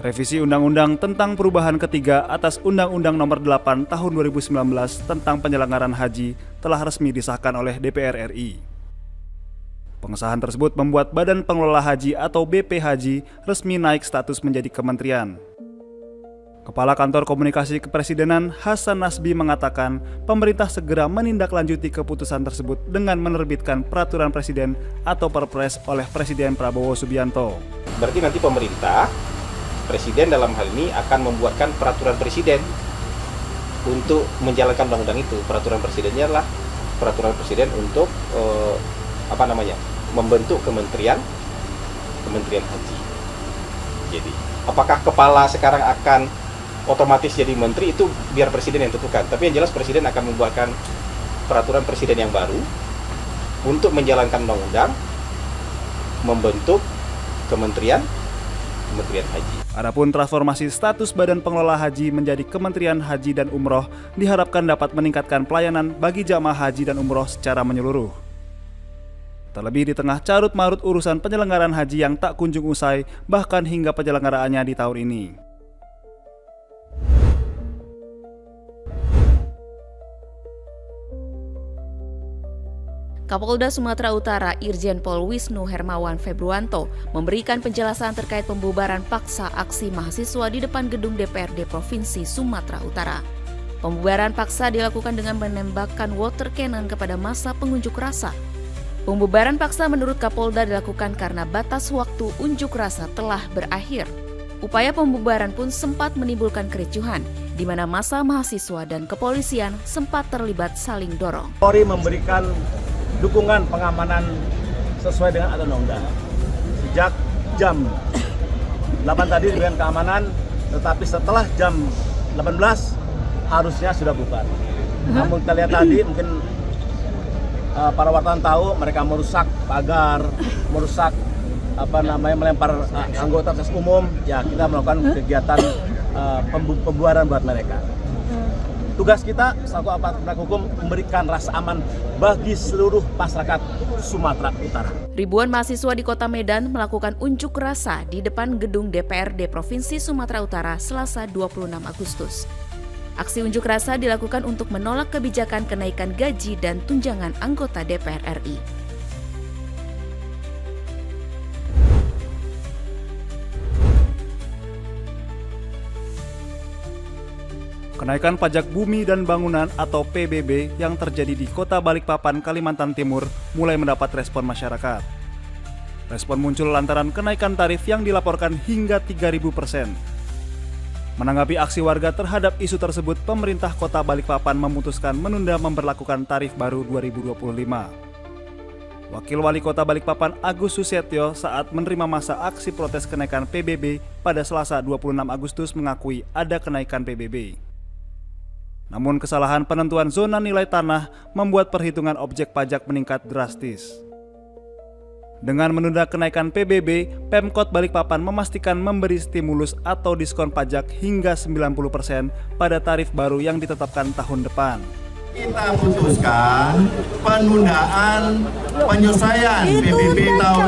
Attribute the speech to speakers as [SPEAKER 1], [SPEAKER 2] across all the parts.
[SPEAKER 1] Revisi Undang-Undang tentang perubahan ketiga atas Undang-Undang Nomor 8 Tahun 2019 tentang penyelenggaraan haji telah resmi disahkan oleh DPR RI. Pengesahan tersebut membuat Badan Pengelola Haji atau BP Haji resmi naik status menjadi kementerian. Kepala Kantor Komunikasi Kepresidenan Hasan Nasbi mengatakan pemerintah segera menindaklanjuti keputusan tersebut dengan menerbitkan peraturan presiden atau Perpres oleh Presiden Prabowo Subianto.
[SPEAKER 2] Berarti nanti pemerintah, presiden dalam hal ini akan membuatkan peraturan presiden untuk menjalankan undang-undang itu. Peraturan presidennya adalah peraturan presiden untuk membentuk kementerian haji. Jadi, apakah kepala sekarang akan otomatis jadi menteri itu biar presiden yang tentukan. Tapi yang jelas presiden akan membuatkan peraturan presiden yang baru untuk menjalankan undang-undang, membentuk kementerian haji.
[SPEAKER 1] Adapun transformasi status Badan Pengelola Haji menjadi Kementerian Haji dan Umroh diharapkan dapat meningkatkan pelayanan bagi jamaah haji dan umroh secara menyeluruh. Terlebih di tengah carut-marut urusan penyelenggaraan haji yang tak kunjung usai, bahkan hingga penyelenggaraannya di tahun ini.
[SPEAKER 3] Kapolda Sumatera Utara Irjen Pol Wisnu Hermawan Februanto memberikan penjelasan terkait pembubaran paksa aksi mahasiswa di depan gedung DPRD Provinsi Sumatera Utara. Pembubaran paksa dilakukan dengan menembakkan water cannon kepada massa pengunjuk rasa. Pembubaran paksa menurut Kapolda dilakukan karena batas waktu unjuk rasa telah berakhir. Upaya pembubaran pun sempat menimbulkan kericuhan, di mana massa mahasiswa dan kepolisian sempat terlibat saling dorong.
[SPEAKER 4] Polri memberikan dukungan pengamanan sesuai dengan aturan undang. Sejak jam 8 tadi dengan keamanan, tetapi setelah jam 18 harusnya sudah bubar. Namun kita lihat tadi mungkin para wartawan tahu mereka merusak pagar, merusak melempar anggota fasilitas umum. Ya, kita melakukan kegiatan pembubaran buat mereka. Tugas kita selaku aparat penegak hukum memberikan rasa aman bagi seluruh masyarakat Sumatera Utara.
[SPEAKER 3] Ribuan mahasiswa di Kota Medan melakukan unjuk rasa di depan gedung DPRD Provinsi Sumatera Utara Selasa 26 Agustus. Aksi unjuk rasa dilakukan untuk menolak kebijakan kenaikan gaji dan tunjangan anggota DPR RI.
[SPEAKER 1] Kenaikan pajak bumi dan bangunan atau PBB yang terjadi di Kota Balikpapan, Kalimantan Timur mulai mendapat respon masyarakat. Respon muncul lantaran kenaikan tarif yang dilaporkan hingga 3.000%. Menanggapi aksi warga terhadap isu tersebut, pemerintah Kota Balikpapan memutuskan menunda memberlakukan tarif baru 2025. Wakil Wali Kota Balikpapan Agus Susetyo saat menerima masa aksi protes kenaikan PBB pada Selasa 26 Agustus mengakui ada kenaikan PBB. Namun kesalahan penentuan zona nilai tanah membuat perhitungan objek pajak meningkat drastis. Dengan menunda kenaikan PBB, Pemkot Balikpapan memastikan memberi stimulus atau diskon pajak hingga 90% pada tarif baru yang ditetapkan tahun depan.
[SPEAKER 5] Kita putuskan penundaan penyelesaian PBB tahun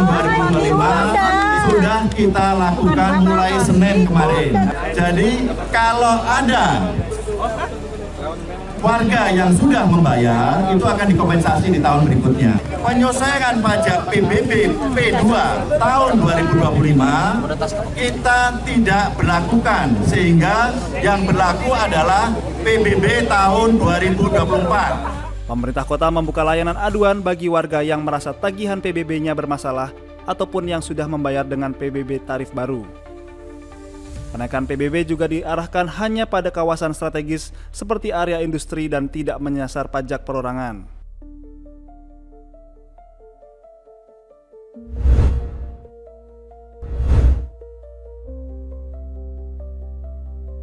[SPEAKER 5] 2025 sudah kita lakukan mulai Senin kemarin. Jadi kalau ada warga yang sudah membayar itu akan dikompensasi di tahun berikutnya. Penyelesaian pajak PBB P2 tahun 2025 kita tidak berlakukan, sehingga yang berlaku adalah PBB tahun 2024.
[SPEAKER 1] Pemerintah kota membuka layanan aduan bagi warga yang merasa tagihan PBB-nya bermasalah ataupun yang sudah membayar dengan PBB tarif baru. Kenaikan PBB juga diarahkan hanya pada kawasan strategis seperti area industri dan tidak menyasar pajak perorangan.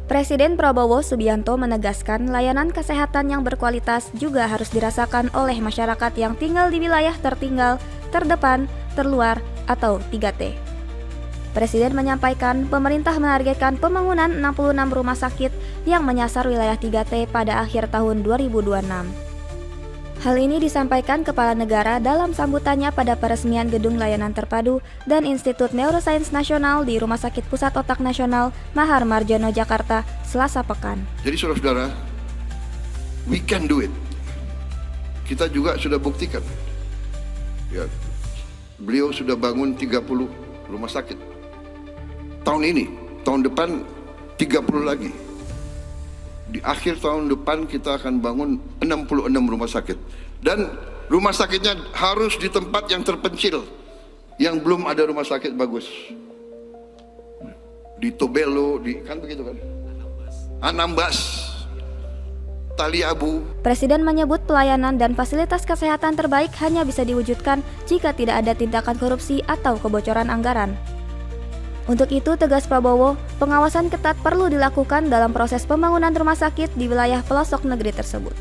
[SPEAKER 6] Presiden Prabowo Subianto menegaskan layanan kesehatan yang berkualitas juga harus dirasakan oleh masyarakat yang tinggal di wilayah tertinggal, terdepan, terluar, atau 3T. Presiden menyampaikan pemerintah menargetkan pembangunan 66 rumah sakit yang menyasar wilayah 3T pada akhir tahun 2026. Hal ini disampaikan Kepala Negara dalam sambutannya pada peresmian Gedung Layanan Terpadu dan Institut Neuroscience Nasional di Rumah Sakit Pusat Otak Nasional Mahar Marjono, Jakarta, Selasa pekan.
[SPEAKER 7] Jadi saudara-saudara, we can do it. Kita juga sudah buktikan. Ya, beliau sudah bangun 30 rumah sakit. Tahun ini, tahun depan 30 lagi. Di akhir tahun depan kita akan bangun 66 rumah sakit. Dan rumah sakitnya harus di tempat yang terpencil, yang belum ada rumah sakit bagus. Di Tobelo, kan begitu kan? Anambas, Tali Abu.
[SPEAKER 6] Presiden menyebut pelayanan dan fasilitas kesehatan terbaik hanya bisa diwujudkan jika tidak ada tindakan korupsi atau kebocoran anggaran. Untuk itu, tegas Prabowo, pengawasan ketat perlu dilakukan dalam proses pembangunan rumah sakit di wilayah pelosok negeri tersebut.